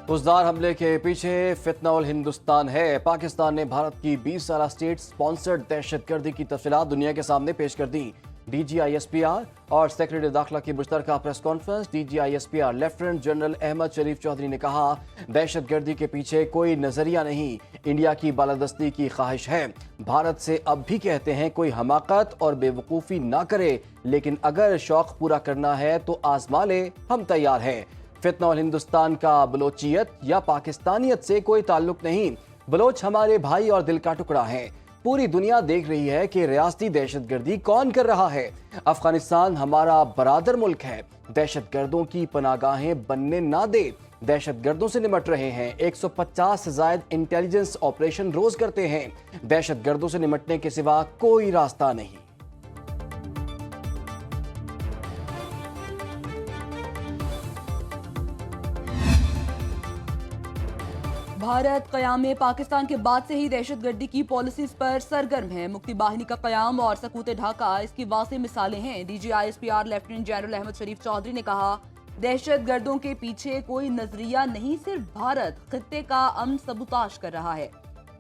पुजदार हमले के पीछे फितनाउल हिंदुस्तान है। पाकिस्तान ने भारत की 20 साला स्टेट स्पॉन्सर्ड दहशतगर्दी की तफसीलात दुनिया के सामने पेश कर दी। DGISPR और सेक्रेटरी दाखिला की मुश्तरका press conference. DGISPR lieutenant general Ahmed Sharif Chaudhry ने कहा, दहशतगर्दी के पीछे कोई नजरिया नहीं, इंडिया की बालादस्ती की ख्वाहिश है। भारत से अब भी कहते हैं कोई हमाकत और बेवकूफ़ी ना करे, लेकिन अगर शौक पूरा करना है तो आजमा ले, हम तैयार हैं। फितनाउल हिंदुस्तान का बलोचियत या पाकिस्तानियत से कोई ताल्लुक नहीं। बलोच हमारे भाई और दिल का टुकड़ा है। पूरी दुनिया देख रही है कि रियासती दहशतगर्दी कौन कर रहा है। अफगानिस्तान हमारा बरादर मुल्क है, दहशतगर्दों की पनागाहें बनने ना दे। दहशतगर्दों से निमट रहे हैं, 150 से ज्यादा इंटेलिजेंस ऑपरेशन रोज करते हैं। दहशतगर्दों से निमटने के सिवा कोई रास्ता नहीं। भारत क़याम पाकिस्तान के बाद से ही दहशतगर्दी की पॉलिसीज पर सरगर्म है। मुक्ति बाहिनी का क़याम और सकूत ढाका इसकी वाज़ेह मिसालें हैं। DGISPR lieutenant general Ahmed Sharif Chaudhry ने कहा, दहशतगर्दों के पीछे कोई नजरिया नहीं, सिर्फ भारत खित्ते का अमन सबूताश कर रहा है।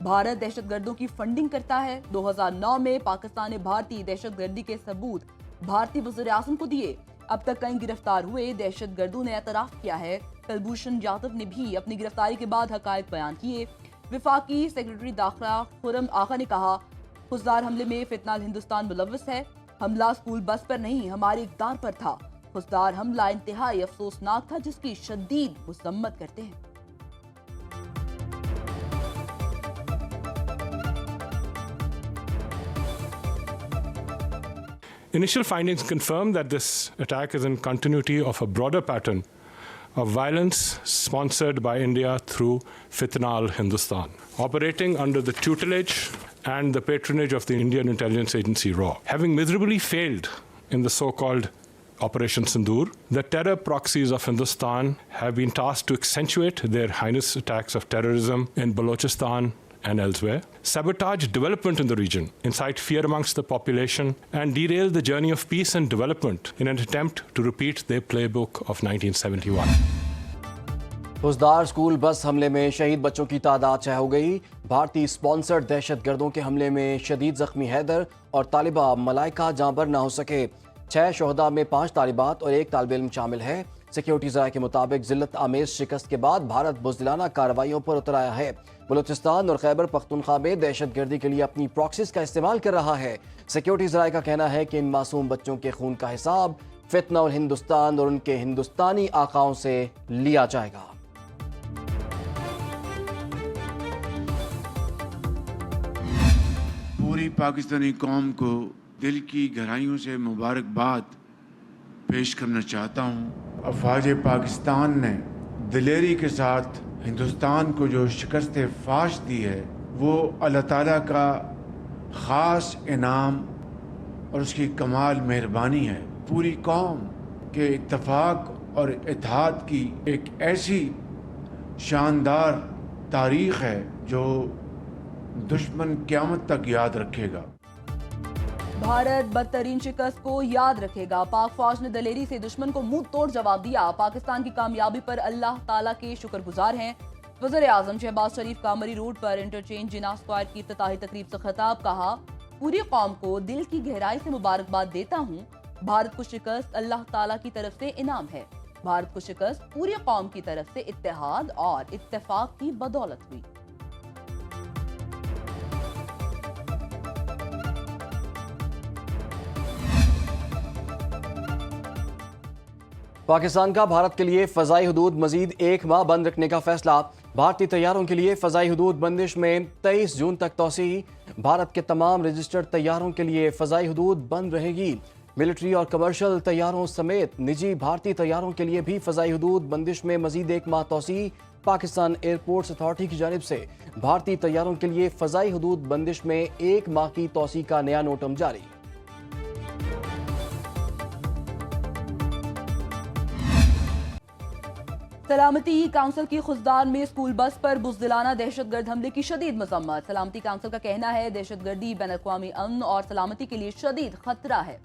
भारत दहशतगर्दों की फंडिंग करता है। 2009 में पाकिस्तान ने भारतीय दहशतगर्दी के सबूत भारतीय वज़ीर आज़म को दिए। अब तक कई गिरफ्तार हुए दहशतगर्दों ने एतराफ़ किया है। कुलभूषण यादव ने भी अपनी गिरफ्तारी के बाद हक़ाइक़ बयान किए। विफाकी सेक्रेटरी दाखिला खुर्रम आगा ने कहा, फुजदार हमले में फितनाउल हिंदुस्तान मुलव्वस है। हमला स्कूल बस पर नहीं, हमारे इक़दार पर था। फुजदार हमला इंतहाई अफसोसनाक था, जिसकी शदीद मज़म्मत करते हैं। Initial findings confirm that this attack is in continuity of a broader pattern of violence sponsored by India through Fitnaul Hindustan, operating under the tutelage and the patronage of the Indian intelligence agency RAW. Having miserably failed in the so-called Operation Sindoor, the terror proxies of Hindustan have been tasked to accentuate their heinous attacks of terrorism in Balochistan and elsewhere, sabotage development in the region, incite fear amongst the population, and derail the journey of peace and development in an attempt to repeat their playbook of 1971. Khuzdar school bus हमले में शहीद बच्चों की तादाद 6 हो गई। भारतीय sponsored दहशतगर्दों के हमले में शदीद जख्मी हैदर और तालिबा मलाइका जांबर ना हो सके। 6 शोहदा में 5 तालिबात और 1 तालिब इल्म शामिल है। सिक्योरिटी ज़राए के मुताबिक जिल्लत आमेज शिकस्त के बाद भारत बुज़दिलाना कार्रवाइयों पर उतर आया है। बलूचिस्तान और खैबर पख्तूनख्वा में दहशतगर्दी के लिए अपनी प्रॉक्सीज का इस्तेमाल कर रहा है। सिक्योरिटी ज़राए का कहना है कि इन मासूम बच्चों के खून का हिसाब फितनाउल हिंदुस्तान और उनके हिंदुस्तानी आकाओं से लिया जाएगा। पूरी पाकिस्तानी कौम को दिल की गहराइयों से मुबारकबाद पेश करना चाहता हूँ। अफवाज पाकिस्तान ने दिलेरी के साथ हिंदुस्तान को जो शिकस्त फाश दी है, वो अल्लाह ताला का ख़ास इनाम और उसकी कमाल मेहरबानी है। पूरी कौम के इत्तफाक और इत्तेहाद की एक ऐसी शानदार तारीख़ है जो दुश्मन क़यामत तक याद रखेगा। भारत बदतरीन शिकस्त को याद रखेगा। पाक फौज ने दलेरी से दुश्मन को मुंह तोड़ जवाब दिया। पाकिस्तान की कामयाबी पर अल्लाह ताला के शुक्रगुजार हैं। वज़ीर आज़म शहबाज शरीफ कामरी रोड पर इंटरचेंज जिना स्क्वायर की इफ्तिताही तकरीब से खिताब, कहा, पूरी कौम को दिल की गहराई से मुबारकबाद देता हूँ। भारत को शिकस्त अल्लाह ताला की तरफ से इनाम है। भारत को शिकस्त पूरी कौम की तरफ से इत्तेहाद और इत्तेफाक की बदौलत हुई। पाकिस्तान का भारत के लिए फ़ज़ाई हदूद मज़ीद 1 माह बंद रखने का फैसला। भारतीय तैयारों के लिए फ़ज़ाई हदूद बंदिश में 23 जून तक तोसी। भारत के तमाम रजिस्टर्ड तैयारों के लिए फ़ज़ाई हदूद बंद रहेगी। मिलिट्री और कमर्शियल तैयारों समेत निजी भारतीय तैयारों के लिए भी फ़ज़ाई हदूद बंदिश में मज़ीद 1 माह तोसी। पाकिस्तान एयरपोर्ट्स अथॉरिटी की जानिब से भारतीय तैयारों के लिए फ़ज़ाई हदूद बंदिश में 1 माह की तोसी का नया नोटम जारी। सलामती काउंसिल की खुजदार में स्कूल बस पर बुज़दिलाना दहशतगर्द हमले की शदीद मजम्मत। सलामती काउंसिल का कहना है, दहशतगर्दी बैन अक़वामी अमन और सलामती के लिए शदीद खतरा है।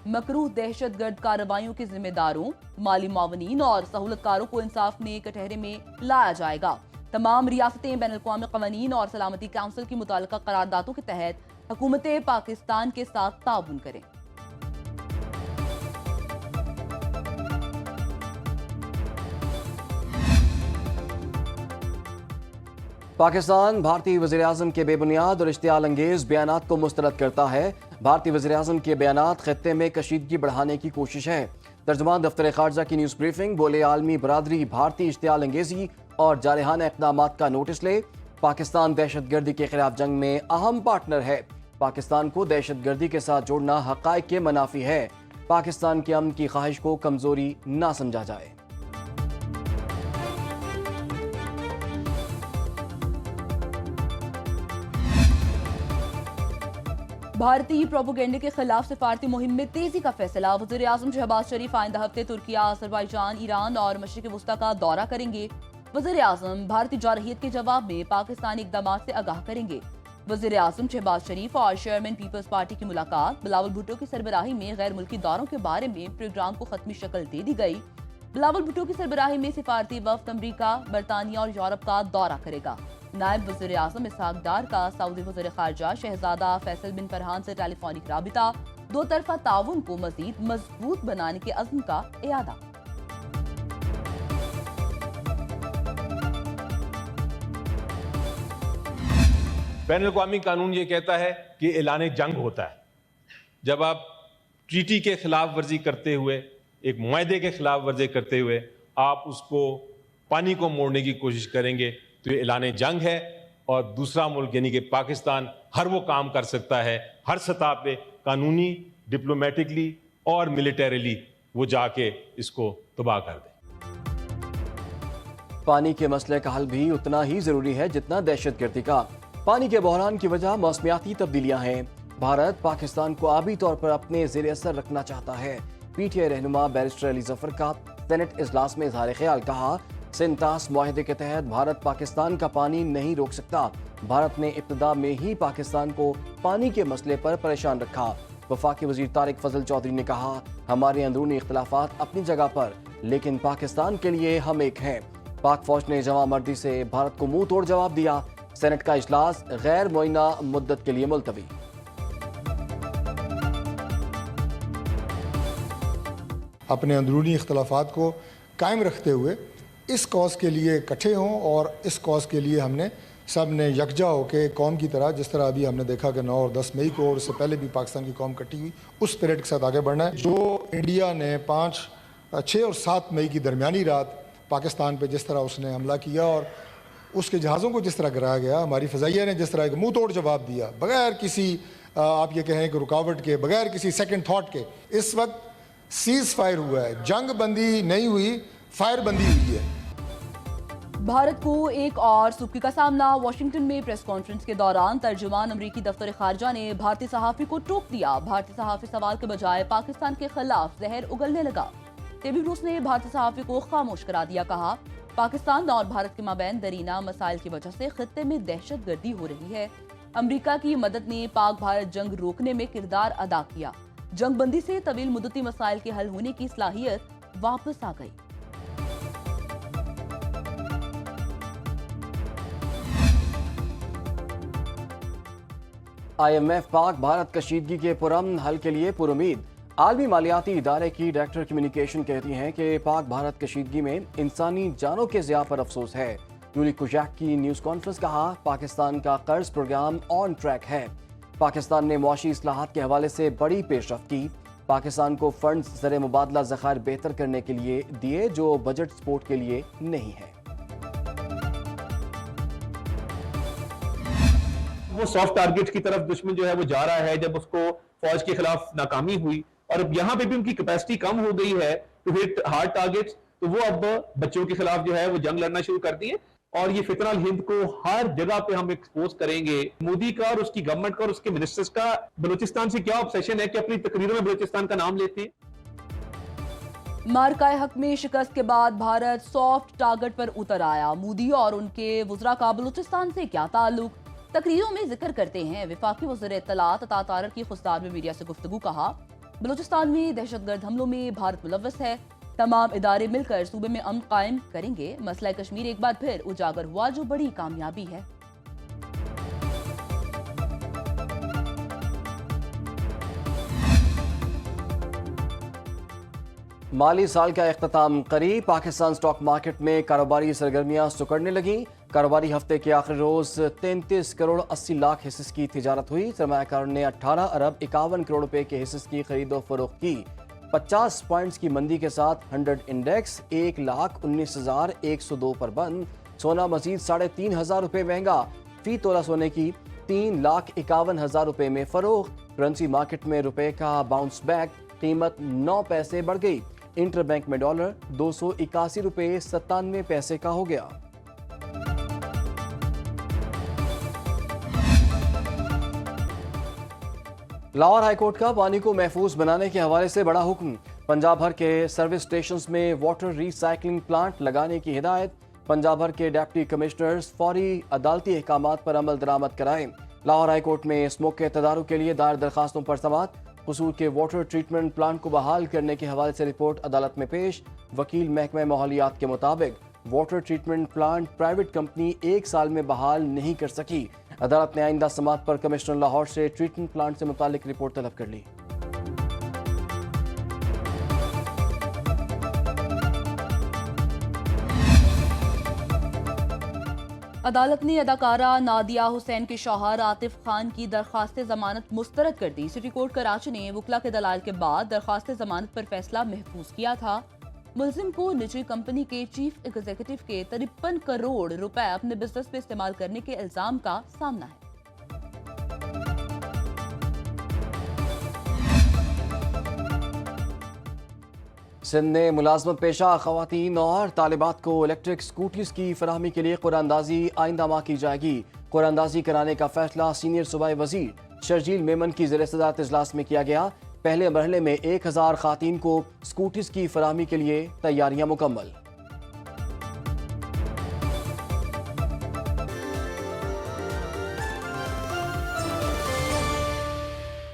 मकरूह दहशत गर्द कार्रवाइयों के जिम्मेदारों, माली मावनीन और सहूलतकारों को इंसाफ में कटहरे में लाया जाएगा। तमाम रियासतें बैनुल-अक़वामी क़वानीन और सलामती काउंसिल की मुताल्लिका करारदादों के तहत हुकूमत पाकिस्तान के साथ ताउन करें। पाकिस्तान भारतीय वज़ीर-ए-आज़म के बेबुनियाद और इश्तियाल अंगेज बयानात को मुस्तरद करता है। भारतीय वज़ीर-ए-आज़म के बयानात खित्ते में कशीदगी बढ़ाने की कोशिश है। तर्जुमान दफ्तर ख़ारजा की न्यूज़ ब्रीफिंग, बोले आलमी बरादरी भारतीय इश्तियाल अंगेजी और जारहाना इक़दामात का नोटिस ले। पाकिस्तान दहशत गर्दी के खिलाफ जंग में अहम पार्टनर है। पाकिस्तान को दहशत गर्दी के साथ जोड़ना हक़ाइक़ के मनाफी है। पाकिस्तान के अमन की ख्वाहिश को कमज़ोरी ना समझा जाए। भारतीय प्रोपेगेंडे के खिलाफ सिफारती मुहिम में तेजी का फैसला। वज़ीर-ए-आज़म शहबाज शरीफ आइंदा हफ्ते तुर्किया, अज़रबैजान, ईरान और मशरिक़ वस्ता का दौरा करेंगे। वज़ीर-ए-आज़म भारतीय जारहियत के जवाब में पाकिस्तानी इक़दामात से आगाह करेंगे। वज़ीर-ए-आज़म शहबाज शरीफ और चेयरमैन पीपल्स पार्टी की मुलाकात। बिलावल भुट्टो की सरबराही में गैर मुल्की दौरों के बारे में प्रोग्राम को खत्मी शक्ल दे दी गई। बिलावल भुट्टो की सरबराही में सिफारती वफ़द अमरीका, बरतानिया और यूरोप का दौरा करेगा। नायब वज़ीर-ए-आज़म इसहाक डार का सऊदी वज़ीर ख़ारजा शहज़ादा फैसल बिन फरहान से टेलीफोनिक राबिता। दो तरफ़ा ताउन को मज़ीद मजबूत बनाने के अज़्म का इयादा। बैनुल-अक़वामी कानून ये कहता है कि ऐलान जंग होता है जब आप ट्रीटी के खिलाफ वर्जी करते हुए, एक मुआहदे के खिलाफ वर्जी करते हुए आप उसको पानी को मोड़ने की कोशिश करेंगे तो ये ऐलान जंग है। और दूसरा मुल्क यानी कि पाकिस्तान हर वो काम कर सकता है, हर सतह पे कानूनी, डिप्लोमेटिकली और मिलिटरीली वो जाके इसको तबाह कर दे। पानी के मसले का हल भी उतना ही जरूरी है जितना दहशत गर्दी का। पानी के बहरान की वजह मौसमियाती तब्दीलियां हैं। भारत पाकिस्तान को आबी तौर पर अपने ज़ेर असर रखना चाहता है। पीटीआई रहनुमा बैरिस्टर अली जफर का सेनेट इजलास में इज़हार ख्याल, कहा सिंतास मुआहदे के तहत भारत पाकिस्तान का पानी नहीं रोक सकता। भारत ने इब्तिदा में ही पाकिस्तान को पानी के मसले पर परेशान रखा। वफाकी वजीर तारिक फजल चौधरी ने कहा हमारे अंदरूनी इख्तलाफात अपनी जगह पर, लेकिन पाकिस्तान के लिए हम एक हैं। पाक फौज ने जवां मर्दी से भारत को मुंह तोड़ जवाब दिया। सेनेट का इजलास गैर मुअय्यना मुद्दत के लिए मुलतवी। अपने अंदरूनी इख्तलाफात को कायम रखते हुए इस कॉज के लिए इकट्ठे हों और इस कॉज के लिए हमने सब ने यकजा होकर कौम की तरह, जिस तरह अभी हमने देखा कि 9 और 10 मई को और उससे पहले भी पाकिस्तान की कौम इकट्ठी हुई, उस स्पिरिट के साथ आगे बढ़ना है। जो इंडिया ने 5, 6 और 7 मई की दरमियानी रात पाकिस्तान पे जिस तरह उसने हमला किया और उसके जहाज़ों को जिस तरह गिराया गया, हमारी फ़ज़ाइया ने जिस तरह एक मुँह तोड़ जवाब दिया, बग़ैर किसी आप ये कहें कि रुकावट के, बग़ैर किसी सेकेंड थाट के। इस वक्त सीज़ फायर हुआ है, जंग बंदी नहीं हुई, फायर बंदी हुई है। भारत को एक और सुर्खी का सामना। वाशिंगटन में प्रेस कॉन्फ्रेंस के दौरान तर्जुमान अमरीकी दफ्तर ख़ारजा ने भारतीय सहाफ़ी को टोक दिया। भारतीय सहाफ़ी सवाल के बजाय पाकिस्तान के खिलाफ जहर उगलने लगा। टेबी ब्रूस ने भारतीय सहाफ़ी को खामोश करा दिया। कहा पाकिस्तान और भारत के माबैन दरीना मसाइल की वजह से खित्ते में दहशत गर्दी हो रही है। अमरीका की मदद ने पाक भारत जंग रोकने में किरदार अदा किया। जंग बंदी से तवील मुद्दती मसाइल के हल होने की सलाहियत वापस आ गई। IMF पाक भारत कशीदगी के पुरअमन हल के लिए पुरुमीद। आलमी मालियाती इदारे की डायरेक्टर कम्युनिकेशन कहती हैं कि पाक भारत कशीदगी में इंसानी जानों के ज़िया पर अफसोस है। यूली कुजैक की न्यूज़ कॉन्फ्रेंस, कहा पाकिस्तान का कर्ज प्रोग्राम ऑन ट्रैक है। पाकिस्तान ने मुआशी इस्लाहात के हवाले से बड़ी पेशरफ्त की। पाकिस्तान को फंड्स ज़र मुबादला ज़खायर बेहतर करने के लिए दिए जो बजट सपोर्ट के लिए नहीं है। वो सॉफ्ट टारगेट की तरफ दुश्मन जो है वो जा रहा है। जब उसको फौज के खिलाफ नाकामी हुई और अब यहाँ पे भी उनकी कैपेसिटी कम हो गई है टू हिट हार्ड टारगेट्स, तो वो अब बच्चों के खिलाफ जो है वो जंग लड़ना शुरू कर दी है। और ये फितना अल हिंद को हर जगह पे हम एक्सपोज करेंगे। मोदी का और उसकी गवर्नमेंट का और उसके मिनिस्टर्स का बलूचिस्तान से क्या ऑब्सेशन है कि अपनी तकरीरों में बलूचिस्तान का नाम लेते हैं। मार्काए हक में शिकस्त के बाद भारत सॉफ्ट टारगेट पर उतर आया। मोदी और उनके वुज़रा का बलूचिस्तान से क्या ताल्लुक? तकरीरों में जिक्र करते हैं वफाकी वज़ीर इत्तलात अता तारर की खुसदार में मीडिया से गुफ्तगू। कहा بلوچستان میں دہشت گرد حملوں میں بھارت ملوث ہے، تمام ادارے مل کر صوبے میں امن قائم کریں گے۔ مسئلہ کشمیر ایک بار پھر اجاگر ہوا، جو بڑی کامیابی ہے۔ مالی سال کا اختتام قریب، پاکستان سٹاک مارکیٹ میں کاروباری سرگرمیاں سکڑنے لگیں۔ کاروباری ہفتے کے آخری روز 33 کروڑ 80 لاکھ حصص کی تجارت ہوئی۔ سرمایہ کاروں نے 18 ارب 51 کروڑ روپے کے حصص کی خرید و فروخت کی۔ 50 پوائنٹس کی مندی کے ساتھ 100 انڈیکس 1,19,102 پر بند۔ سونا مزید 3,500 روپے مہنگا، فی تولہ سونے کی 3,51,000 روپے میں فروخت۔ کرنسی مارکیٹ میں روپے کا باؤنس بیک، قیمت 9 پیسے بڑھ گئی۔ انٹر بینک میں ڈالر 281 روپے 97 پیسے کا ہو گیا۔ لاہور ہائی کورٹ کا پانی کو محفوظ بنانے کے حوالے سے بڑا حکم، پنجاب بھر کے سروس اسٹیشنز میں واٹر ری سائیکلنگ پلانٹ لگانے کی ہدایت۔ پنجاب بھر کے ڈپٹی کمشنرز فوری عدالتی احکامات پر عمل درآمد کرائیں۔ لاہور ہائی کورٹ میں اسموک کے تدارک کے لیے دائر درخواستوں پر سماعت۔ قصور کے واٹر ٹریٹمنٹ پلانٹ کو بحال کرنے کے حوالے سے رپورٹ عدالت میں پیش۔ وکیل محکمہ ماحولیات کے مطابق water treatment plant private company 1 سال میں بحال نہیں کر سکی۔ عدالت نے آئندہ سماعت پر کمشنر لاہور سے ٹریٹمنٹ پلانٹ سے متعلق رپورٹ طلب کر لی۔ عدالت نے اداکارہ نادیہ حسین کے شوہر عاطف خان کی درخواست ضمانت مسترد کر دی۔ سٹی کورٹ کراچی نے وکلا کے دلائل کے بعد درخواست ضمانت پر فیصلہ محفوظ کیا تھا۔ ملزم کو نجی کمپنی کے چیف ایگزیکٹو کے 53 کروڑ روپے اپنے بزنس میں استعمال کرنے کے الزام کا سامنا ہے۔ سندھ نے ملازمت پیشہ خواتین اور طالبات کو الیکٹرک سکوٹیز کی فراہمی کے لیے قرآن اندازی آئندہ ماہ کی جائے گی۔ قرآن اندازی کرانے کا فیصلہ سینئر صوبائی وزیر شرجیل میمن کی زیر صدارت اجلاس میں کیا گیا۔ پہلے مرحلے میں 1000 خواتین کو سکوٹیز کی فراہمی کے لیے تیاریاں مکمل۔